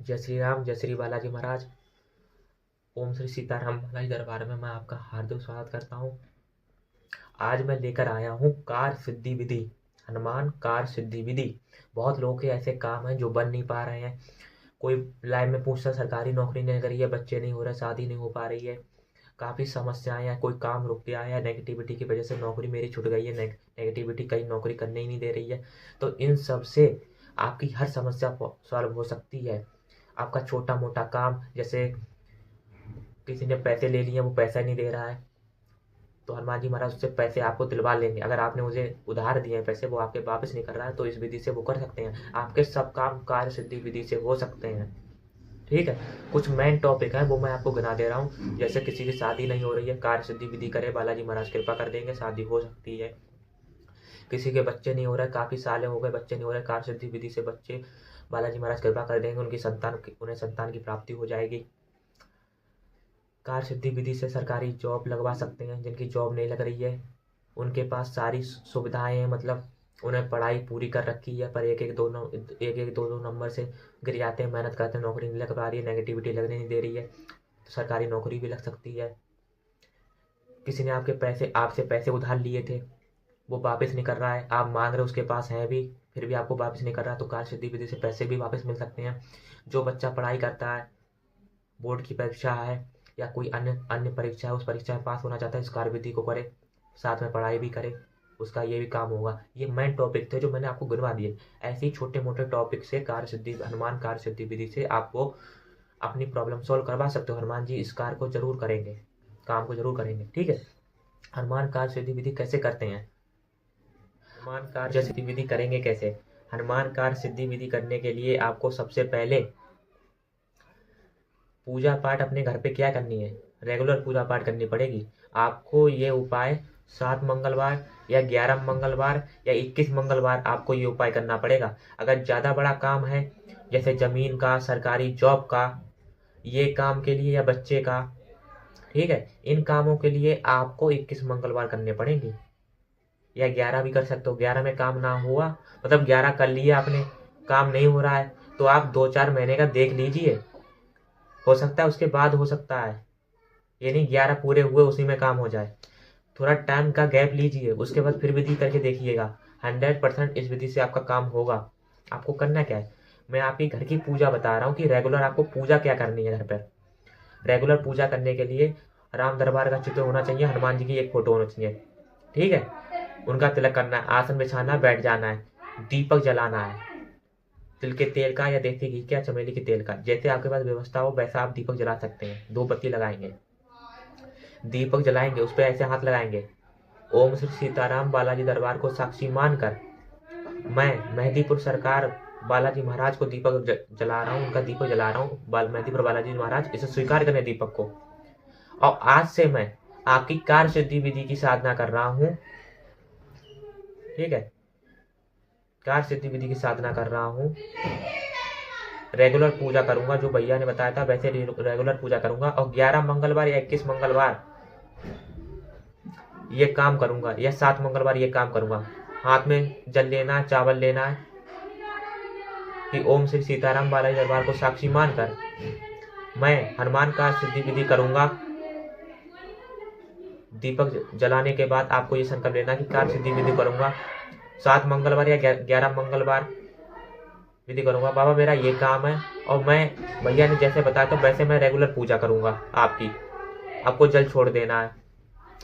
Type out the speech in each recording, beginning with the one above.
जय श्री राम, जय श्री बालाजी महाराज। ओम श्री सीताराम बालाजी दरबार में मैं आपका हार्दिक स्वागत करता हूँ। आज मैं लेकर आया हूँ कार्य सिद्धि विधि, हनुमान कार्य सिद्धि विधि। बहुत लोगों के ऐसे काम हैं जो बन नहीं पा रहे हैं। कोई लाइफ में पूछता है, सरकारी नौकरी नहीं करी है, बच्चे नहीं हो रहे, शादी नहीं हो पा रही है, काफ़ी समस्याएं हैं, कोई काम रुक गया है, नेगेटिविटी की वजह से नौकरी मेरी छूट गई है, नेगेटिविटी कहीं नौकरी करने ही नहीं दे रही है। तो इन सब से आपकी हर समस्या सॉल्व हो सकती है। आपका छोटा मोटा काम, जैसे किसी ने पैसे ले लिए, वो पैसा नहीं दे रहा है, तो हनुमान जी महाराज उससे पैसे आपको दिलवा लेंगे। अगर आपने मुझे उधार दिए हैं पैसे, वो आपके वापस नहीं कर रहा है, तो इस विधि से वो कर सकते हैं। आपके सब काम कार्य सिद्धि विधि से हो सकते हैं। ठीक है, कुछ मेन टॉपिक है वो मैं आपको गिना दे रहा हूँ। जैसे किसी की शादी नहीं हो रही है, कार्य सिद्धि विधि करे, बालाजी महाराज कृपा कर देंगे, शादी हो सकती है। किसी के बच्चे नहीं हो रहे, काफ़ी सालें हो गए बच्चे नहीं हो रहे, कार्य सिद्धि विधि से बच्चे बालाजी महाराज कृपा कर देंगे, उन्हें संतान की प्राप्ति हो जाएगी। कार्य सिद्धि विधि से सरकारी जॉब लगवा सकते हैं। जिनकी जॉब नहीं लग रही है, उनके पास सारी सुविधाएं हैं, मतलब उन्हें पढ़ाई पूरी कर रखी है, पर एक एक दो नंबर से गिर जाते हैं, मेहनत करते हैं, नौकरी नहीं लग पा रही है, नेगेटिविटी लगने नहीं दे रही है, तो सरकारी नौकरी भी लग सकती है। किसी ने आपसे पैसे उधार लिए थे, वो वापस नहीं कर रहा है, आप मांग रहे उसके पास है भी, फिर भी आपको वापस नहीं कर रहा, तो कार्य सिद्धि विधि से पैसे भी वापस मिल सकते हैं। जो बच्चा पढ़ाई करता है, बोर्ड की परीक्षा है या कोई अन्य अन्य परीक्षा है, उस परीक्षा में पास होना चाहता है, इस कार्य विधि को करे, साथ में पढ़ाई भी करे, उसका ये भी काम होगा। ये मेन टॉपिक थे जो मैंने आपको गिनवा दिए। ऐसे ही छोटे मोटे टॉपिक से कार्य सिद्धि, हनुमान कार्य सिद्धि विधि से आपको अपनी प्रॉब्लम सॉल्व करवा सकते हो। हनुमान जी इस कार्य को जरूर करेंगे, काम को जरूर करेंगे। ठीक है, हनुमान कार्य सिद्धि विधि कैसे करते हैं? हनुमान कार्य सिद्धि विधि करेंगे कैसे? हनुमान कार्य सिद्धि विधि करने के लिए आपको सबसे पहले पूजा पाठ अपने घर पे क्या करनी है, रेगुलर पूजा पाठ करनी पड़ेगी। आपको ये उपाय 7 मंगलवार या 11 मंगलवार या 21 मंगलवार आपको ये उपाय करना पड़ेगा। अगर ज़्यादा बड़ा काम है, जैसे ज़मीन का, सरकारी जॉब का, ये काम के लिए या बच्चे का, ठीक है, इन कामों के लिए आपको 21 मंगलवार करने पड़ेंगे, या 11 भी कर सकते हो। 11 में काम ना हुआ, मतलब 11 कर लिए आपने, काम नहीं हो रहा है, तो आप 2-4 महीने का देख लीजिए, हो सकता है उसके बाद हो सकता है, ये नहीं 11 पूरे हुए उसी में काम हो जाए। थोड़ा टाइम का गैप लीजिए, उसके बाद फिर विधि करके देखिएगा। 100% इस विधि से आपका काम होगा। आपको करना क्या है, मैं आपकी घर की पूजा बता रहा हूँ कि रेगुलर आपको पूजा क्या करनी है घर पर। रेगुलर पूजा करने के लिए राम दरबार का चित्र होना चाहिए, हनुमान जी की एक फोटो होनी चाहिए, ठीक है। उनका तिलक करना है, आसन बिछाना है, बैठ जाना है, दीपक जलाना है, तिल के तेल का या देसी घी का, चमेली के तेल का, जैसे आपके पास व्यवस्था हो वैसा आप दीपक जला सकते हैं। 2 बत्ती लगाएंगे, दीपक जलाएंगे, उस पर ऐसे हाथ लगाएंगे, ओम श्री सीताराम बालाजी दरबार को साक्षी मानकर मैं मेहदीपुर सरकार बालाजी महाराज को दीपक जला रहा हूँ, उनका दीपक जला रहा हूँ, मेहदीपुर बालाजी महाराज इसे स्वीकार करें दीपक को। और आज से मैं आपकी कार्य सिद्धि विधि की साधना कर रहा हूँ, ठीक है, कार्य सिद्धि विधि की साधना कर रहा हूँ। रेगुलर पूजा करूंगा, जो भैया ने बताया था वैसे रेगुलर पूजा करूंगा, और 11 मंगलवार या 21 मंगलवार ये काम करूंगा, या 7 मंगलवार ये काम करूंगा। हाथ में जल लेना है, चावल लेना है, कि ओम श्री सीताराम बालाजी दरबार को साक्षी मानकर मैं हनुमान का सिद्धि विधि करूंगा। दीपक जलाने के बाद आपको ये संकल्प लेना कि कार्य सिद्धि विधि करूंगा, 7 मंगलवार या 11 मंगलवार विधि करूंगा। बाबा मेरा ये काम है, और मैं भैया ने जैसे बताया तो वैसे मैं रेगुलर पूजा करूंगा आपकी। आपको जल छोड़ देना है,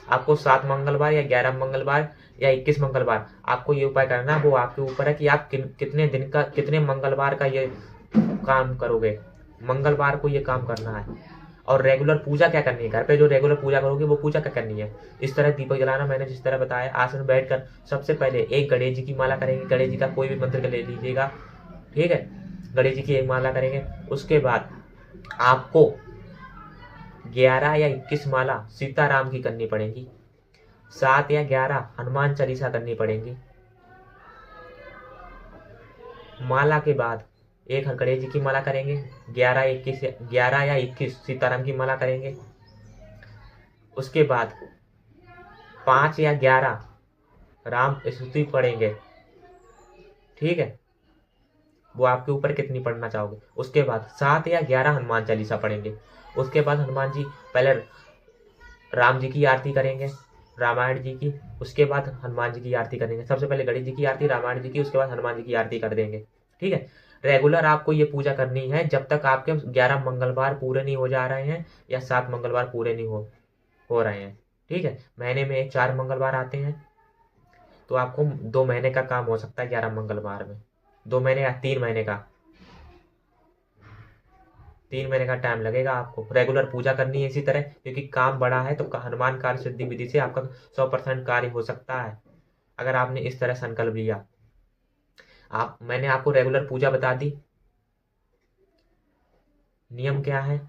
आपको 7 मंगलवार या 11 मंगलवार या 21 मंगलवार आपको ये उपाय करना है। वो आपके ऊपर है कि आप कितने दिन का, कितने मंगलवार का ये काम करोगे। मंगलवार को ये काम करना है। और रेगुलर पूजा क्या करनी है, घर पे जो रेगुलर पूजा करोगे वो पूजा क्या करनी है, इस तरह दीपक जलाना मैंने जिस तरह बताया। आसन बैठकर सबसे पहले एक गणेश जी की माला करेंगे, गणेश जी का कोई भी मंत्र ले लीजिएगा, ठीक है, गणेश जी की एक माला करेंगे। उसके बाद आपको 11 या 21 माला सीताराम की करनी पड़ेगी, 7 या 11 हनुमान चालीसा करनी पड़ेगी। माला के बाद एक गणेश जी की माला करेंगे, 11 या 21 सीताराम की माला करेंगे। उसके बाद 5 या 11 राम स्तुति पढ़ेंगे, ठीक है। वो आपके ऊपर कितनी पढ़ना चाहोगे। उसके बाद 7 या 11 हनुमान चालीसा पढ़ेंगे। उसके बाद हनुमान जी पहले राम जी की आरती करेंगे, रामायण जी की, उसके बाद हनुमान जी की आरती करेंगे। सबसे पहले गणेश जी की आरती, रामायण जी की, उसके बाद हनुमान जी की आरती कर देंगे। ठीक है। रेगुलर आपको ये पूजा करनी है जब तक आपके 11 मंगलवार पूरे नहीं हो जा रहे हैं या 7 मंगलवार पूरे नहीं हो रहे हैं। ठीक है। महीने में 4 मंगलवार आते हैं, तो आपको 2 महीने का काम हो सकता है 11 मंगलवार में। 2 महीने या 3 महीने का, 3 महीने का टाइम लगेगा आपको। रेगुलर पूजा करनी है इसी तरह, क्योंकि काम बड़ा है तो हनुमान कार्य सिद्धि विधि से आपका 100% कार्य हो सकता है अगर आपने इस तरह संकल्प लिया। मैंने आपको रेगुलर पूजा बता दी। नियम क्या है,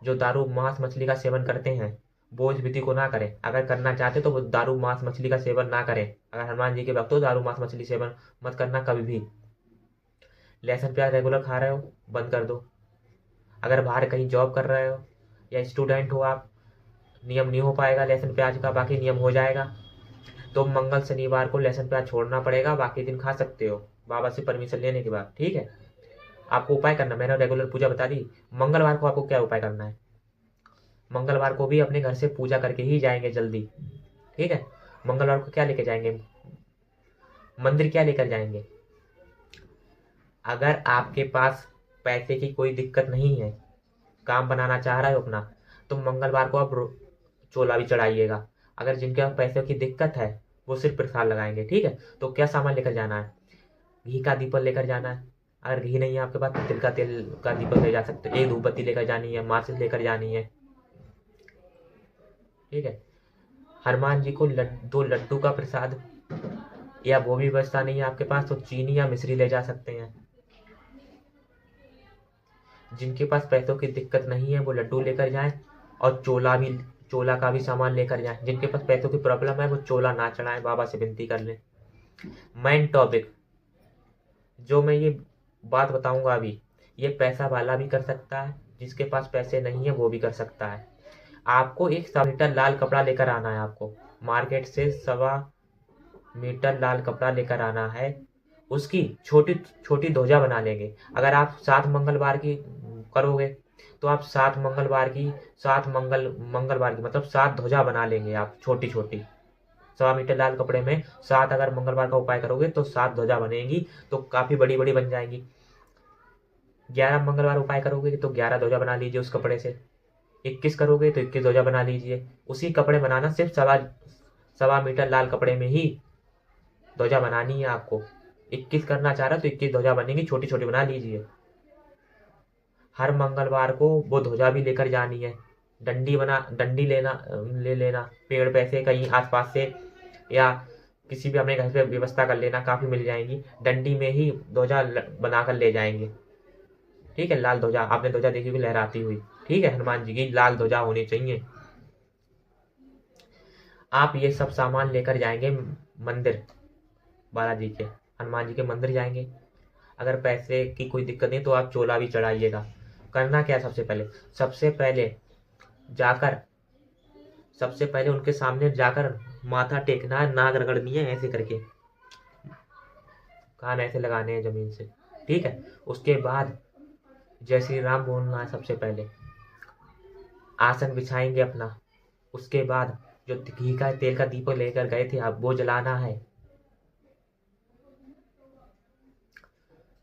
जो दारू मांस मछली का सेवन करते हैं वो इस विधि को ना करें। अगर करना चाहते तो वो दारू मांस मछली का सेवन ना करें। अगर हनुमान जी के भक्त हो, दारू मांस मछली सेवन मत करना कभी भी। लहसुन प्याज रेगुलर खा रहे हो, बंद कर दो। अगर बाहर कहीं जॉब कर रहे हो या स्टूडेंट हो आप, नियम नहीं हो पाएगा लहसुन प्याज का, बाकी नियम हो जाएगा। तो मंगल शनिवार को लहसुन प्याज छोड़ना पड़ेगा, बाकी दिन खा सकते हो बाबा से परमिशन लेने के बाद। ठीक है। आपको उपाय करना, मैंने रेगुलर पूजा बता दी। मंगलवार को आपको क्या उपाय करना है, मंगलवार को भी अपने घर से पूजा करके ही जाएंगे जल्दी। ठीक है। मंगलवार को क्या लेकर जाएंगे, मंदिर क्या लेकर जाएंगे। अगर आपके पास पैसे की कोई दिक्कत नहीं है, काम बनाना चाह रहे हो अपना, तो मंगलवार को आप चोला भी चढ़ाइएगा। अगर जिनके पास पैसे की दिक्कत है वो सिर्फ प्रसाद लगाएंगे। ठीक है। तो क्या सामान लेकर जाना है, घी का दीपक लेकर जाना है। अगर घी नहीं है आपके पास तो तिल का तेल का दीपक ले जा सकते हो। एक धूपबत्ती लेकर जानी है, माचिस लेकर जानी है। ठीक है। हनुमान जी को 2 लड्डू का प्रसाद, या वो भी व्यवस्था नहीं है आपके पास तो चीनी या मिश्री ले जा सकते हैं। जिनके पास पैसों की दिक्कत नहीं है वो लड्डू लेकर जाएं, और चोला का भी सामान लेकर जाएं। जिनके पास पैसों की प्रॉब्लम है वो चोला ना चढ़ाएं, बाबा से विनती कर लें। मेन टॉपिक जो मैं ये बात बताऊंगा अभी, ये पैसा वाला भी कर सकता है, जिसके पास पैसे नहीं है वो भी कर सकता है। आपको 1 मीटर लाल कपड़ा लेकर आना है। आपको मार्केट से 1.25 मीटर लाल कपड़ा लेकर आना है। उसकी छोटी छोटी ध्वजा बना लेंगे। अगर आप 7 मंगलवार की करोगे तो आप 7 मंगलवार की, 7 मंगलवार की मतलब 7 ध्वजा बना लेंगे आप, छोटी छोटी। 1.25 मीटर लाल कपड़े में 7 अगर मंगलवार का उपाय करोगे तो 7 ध्वजा बनेगी, तो काफी बड़ी बड़ी बन जाएंगी। 11 मंगलवार उपाय करोगे तो 11 ध्वजा बना लीजिए उस कपड़े से। 21 करोगे तो 21 ध्वजा बना लीजिए। उसी कपड़े बनाना, सिर्फ 1.25 मीटर लाल कपड़े में ही ध्वजा बनानी है आपको। 21 करना चाह रहा तो 21 ध्वजा बनेगी, छोटी छोटी बना लीजिए। हर मंगलवार को वो ध्वजा भी लेकर जानी है। डंडी ले लेना पेड़ पे से कहीं आसपास से, या किसी भी अपने घर पे व्यवस्था कर लेना, काफी मिल जाएंगी। डंडी में ही ध्वजा बनाकर ले जाएंगे। ठीक है। लाल ध्वजा, आपने ध्वजा देखी हुई लहराती हुई। ठीक है। हनुमान जी की लाल ध्वजा होनी चाहिए। आप ये सब सामान लेकर जाएंगे मंदिर, बालाजी के, हनुमान जी के मंदिर जाएंगे। अगर पैसे की कोई दिक्कत नहीं तो आप चोला भी चढ़ाइएगा। करना क्या है, सबसे पहले उनके सामने जाकर माथा टेकना है, नाक रगड़नी है ऐसे करके, कान ऐसे लगाने हैं जमीन से। ठीक है। उसके बाद जय श्री राम बोलना है। सबसे पहले आसन बिछाएंगे अपना। उसके बाद जो घी का तेल का दीपक लेकर गए थे आप, वो जलाना है।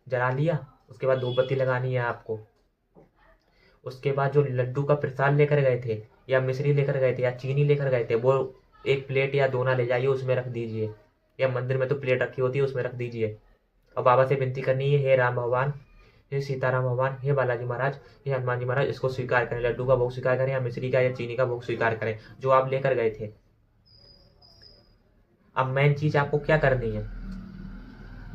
जला लिया। उसके बाद धूपबत्ती लगानी है आपको। उसके बाद जो लड्डू का प्रसाद लेकर गए थे, या मिश्री लेकर गए थे, या चीनी लेकर गए थे, वो 1 प्लेट या 2 ना ले जाइए, उसमें रख दीजिए। या मंदिर में तो प्लेट रखी होती है, उसमें रख दीजिए। और बाबा से विनती करनी है, हे राम भगवान, हे सीताराम भगवान, हे बालाजी महाराज, हे हनुमान जी महाराज, इसको स्वीकार करें। लड्डू का भोग स्वीकार करें, या मिश्री का या चीनी का भोग स्वीकार करें, जो आप लेकर गए थे। अब मेन चीज आपको क्या करनी है,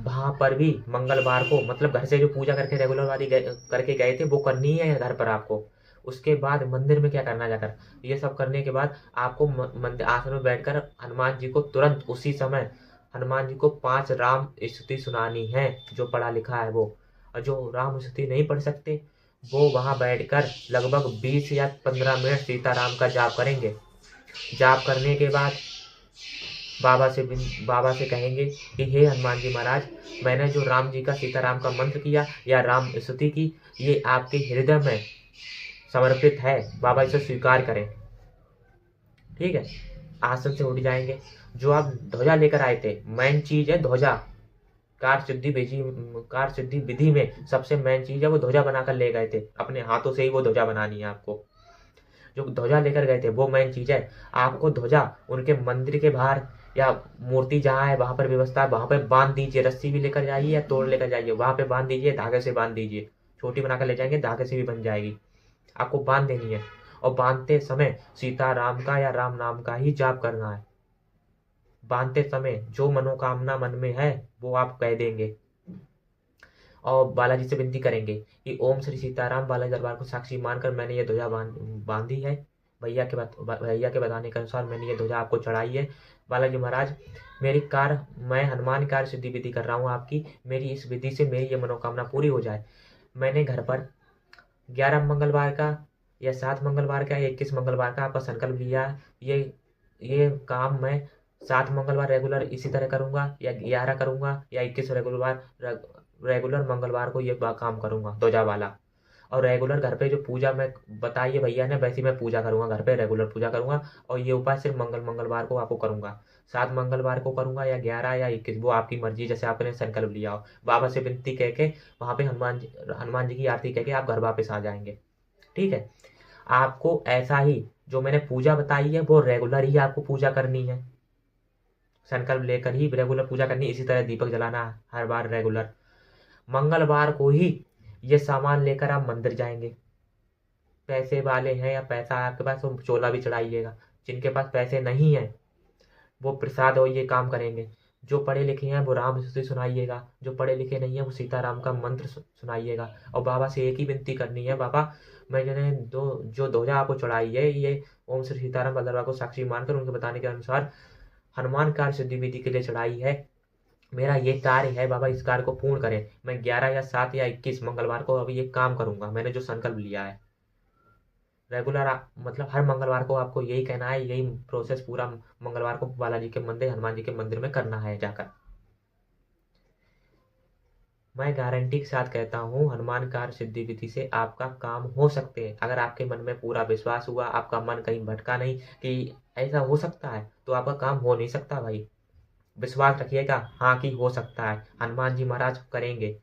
वहां पर भी मंगलवार को, मतलब घर से जो पूजा करके रेगुलर वाली करके गए थे वो करनी है घर पर आपको। उसके बाद मंदिर में क्या करना, जाकर ये सब करने के बाद आपको मंदिर आसन में बैठकर हनुमान जी को तुरंत उसी समय हनुमान जी को 5 राम स्तुति सुनानी है, जो पढ़ा लिखा है वो। और जो राम स्तुति नहीं पढ़ सकते वो वहां बैठकर लगभग 20 या 15 मिनट सीताराम का जाप करेंगे। जाप करने के बाद बाबा से कहेंगे कि हे हनुमान जी महाराज, मैंने जो राम जी का सीताराम का मंत्र किया या राम स्तुति की, ये आपके हृदय में समर्पित है, बाबा इसे स्वीकार करें। ठीक है, आसन से उठ जाएंगे। जो आप ध्वजा लेकर आए थे, मेन चीज है ध्वजा। कार सिद्धि विधि में सबसे मेन चीज है वो ध्वजा बनाकर ले गए थे, अपने हाथों से ही वो ध्वजा बनानी है आपको। जो ध्वजा लेकर गए थे वो मेन चीज है। आपको ध्वजा उनके मंदिर के बाहर या मूर्ति जहाँ है वहां पर व्यवस्था है, वहां पर बांध दीजिए। रस्सी भी लेकर जाइए या तोड़ लेकर जाइए, वहां पे बांध दीजिए, धागे से बांध दीजिए। छोटी बनाकर ले जाएंगे, धागे से भी बन जाएगी, आपको बांध देनी है। और बांधते समय सीता राम का या राम नाम का ही जाप करना है। बांधते समय जो मनोकामना मन में है वो आप कह देंगे और बालाजी से विनती करेंगे कि ओम श्री सीताराम, बालाजी दरबार को साक्षी मानकर मैंने ये ध्वजा बांधी है। भैया के बताने के अनुसार मैंने ये ध्वजा आपको चढ़ाई है। बालाजी महाराज, मैं हनुमान कार्य सिद्धि विधि कर रहा हूँ आपकी, मेरी इस विधि से मेरी ये मनोकामना पूरी हो जाए। मैंने घर पर 11 मंगलवार का या 7 मंगलवार का या 21 मंगलवार का आपका संकल्प लिया। ये काम मैं 7 मंगलवार रेगुलर इसी तरह करूंगा, या 11 करूंगा, या 21 रेगुलर मंगलवार को ये काम करूंगा ध्वजा वाला। और रेगुलर घर पे जो पूजा मैं बताइए भैया ने, वैसी मैं पूजा करूंगा, घर पे रेगुलर पूजा करूंगा। और ये उपाय सिर्फ मंगलवार को आपको करूंगा। 7 मंगलवार को करूंगा या 11 या 21, वो आपकी मर्जी, जैसे आपने संकल्प लिया हो। बाबा से विनती कह के वहां पे हनुमान जी की आरती कह के आप घर वापस आ जाएंगे। ठीक है, आपको ऐसा ही जो मैंने पूजा बताई है वो रेगुलर ही आपको पूजा करनी है, संकल्प लेकर ही रेगुलर पूजा करनी। इसी तरह दीपक जलाना हर बार रेगुलर। मंगलवार को ही ये सामान लेकर आप मंदिर जाएंगे। पैसे वाले हैं या पैसा आपके पास, तो चोला भी चढ़ाइएगा। जिनके पास पैसे नहीं है वो प्रसाद और ये काम करेंगे। जो पढ़े लिखे हैं वो राम स्तुति सुनाइएगा, जो पढ़े लिखे नहीं है वो सीताराम का मंत्र सुनाइएगा। और बाबा से एक ही विनती करनी है, बाबा मैंने जो ध्वजा आपको चढ़ाई है ये ओम श्री सीताराम बल्लभा को साक्षी मानकर उनके बताने के अनुसार हनुमान कार्य सिद्धि विधि के लिए चढ़ाई है। मेरा ये कार्य है बाबा, इस कार्य को पूर्ण करें। मैं 11 या 7 या 21 मंगलवार को अभी ये काम करूंगा, मैंने जो संकल्प लिया है। रेगुलर मतलब हर मंगलवार को आपको यही कहना है, यही प्रोसेस पूरा मंगलवार को बालाजी के मंदिर, हनुमान जी के मंदिर में करना है जाकर। मैं गारंटी के साथ कहता हूँ हनुमान कार्य सिद्धि विधि से आपका काम हो सकते हैं। अगर आपके मन में पूरा विश्वास हुआ, आपका मन कहीं भटका नहीं कि ऐसा हो सकता है, तो आपका काम हो नहीं सकता भाई। विश्वास रखिएगा, हाँ कि हो सकता है, हनुमान जी महाराज करेंगे।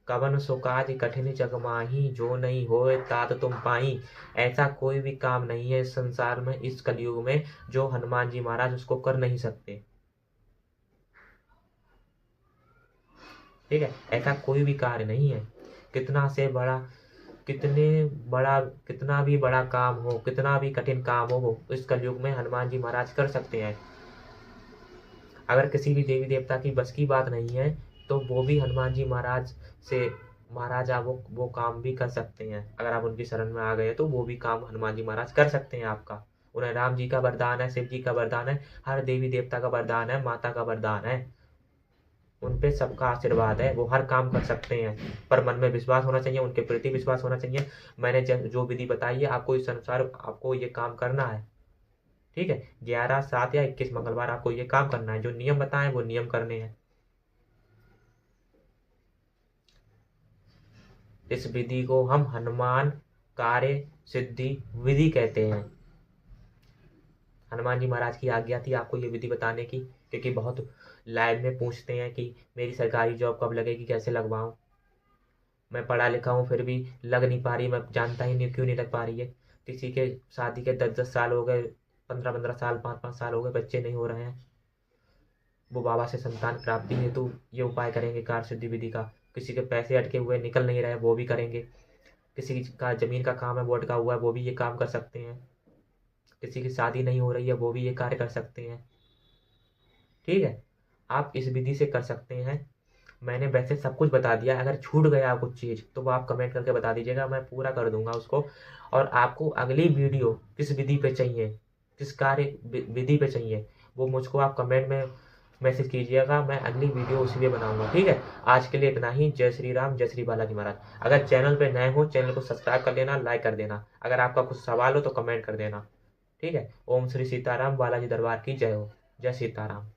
कवन सो काज कठिन जग माही, जो नहीं होए तात तुम पाई। ऐसा कोई भी काम नहीं है इस संसार में, इस कलयुग में, जो हनुमान जी महाराज उसको कर नहीं सकते। ठीक है, ऐसा कोई भी कार्य नहीं है। कितना भी बड़ा काम हो, कितना भी कठिन काम हो, इस कलयुग में हनुमान जी महाराज कर सकते हैं। अगर किसी भी देवी देवता की बस की बात नहीं है तो वो भी हनुमान जी महाराज आप वो काम भी कर सकते हैं। अगर आप उनकी शरण में आ गए तो वो भी काम हनुमान जी महाराज कर सकते हैं आपका। उन्हें राम जी का वरदान है, शिव जी का वरदान है, हर देवी देवता का वरदान है, माता का वरदान है, उन पे सबका आशीर्वाद है, वो हर काम कर सकते हैं। पर मन में विश्वास होना चाहिए, उनके प्रति विश्वास होना चाहिए। मैंने जो विधि बताई है आपको, इस अनुसार आपको ये काम करना है। ठीक है, 11, 7 या 21 मंगलवार आपको ये काम करना है। जो नियम बताएं वो नियम करने हैं। इस विधि को हम हनुमान कार्य सिद्धि विधि कहते हैं। हनुमान जी महाराज की आज्ञा थी आपको ये विधि बताने की, क्योंकि बहुत लाइव में पूछते हैं कि मेरी सरकारी जॉब कब लगेगी, कैसे लगवाऊं। मैं पढ़ा लिखा हूँ फिर भी लग नहीं पा रही, मैं जानता ही नहीं क्यों नहीं लग पा रही है। किसी के शादी के 10-10 साल हो गए, 15-15 साल, 5-5 साल हो गए, बच्चे नहीं हो रहे हैं। वो बाबा से संतान प्राप्ति हेतु ये उपाय करेंगे कार्य सिद्धि विधि का। किसी के पैसे अटके हुए निकल नहीं रहे, वो भी करेंगे। किसी का जमीन का काम है वो अटका हुआ है, वो भी ये काम कर सकते हैं। किसी की शादी नहीं हो रही है, वो भी ये कार्य कर सकते हैं। ठीक है, आप इस विधि से कर सकते हैं। मैंने वैसे सब कुछ बता दिया, अगर छूट गया कुछ चीज़ तो वो आप कमेंट करके बता दीजिएगा, मैं पूरा कर दूंगा उसको। और आपको अगली वीडियो किस विधि पे चाहिए, किस कार्य विधि पे चाहिए, वो मुझको आप कमेंट में मैसेज कीजिएगा, मैं अगली वीडियो उसी पे बनाऊंगा। ठीक है, आज के लिए इतना ही। जय श्री राम, जय श्री बालाजी महाराज। अगर चैनल पे नए हो, चैनल को सब्सक्राइब कर लेना, लाइक कर देना। अगर आपका कुछ सवाल हो तो कमेंट कर देना। ठीक है, ओम श्री सीताराम, बालाजी दरबार की जय हो। जय सीताराम।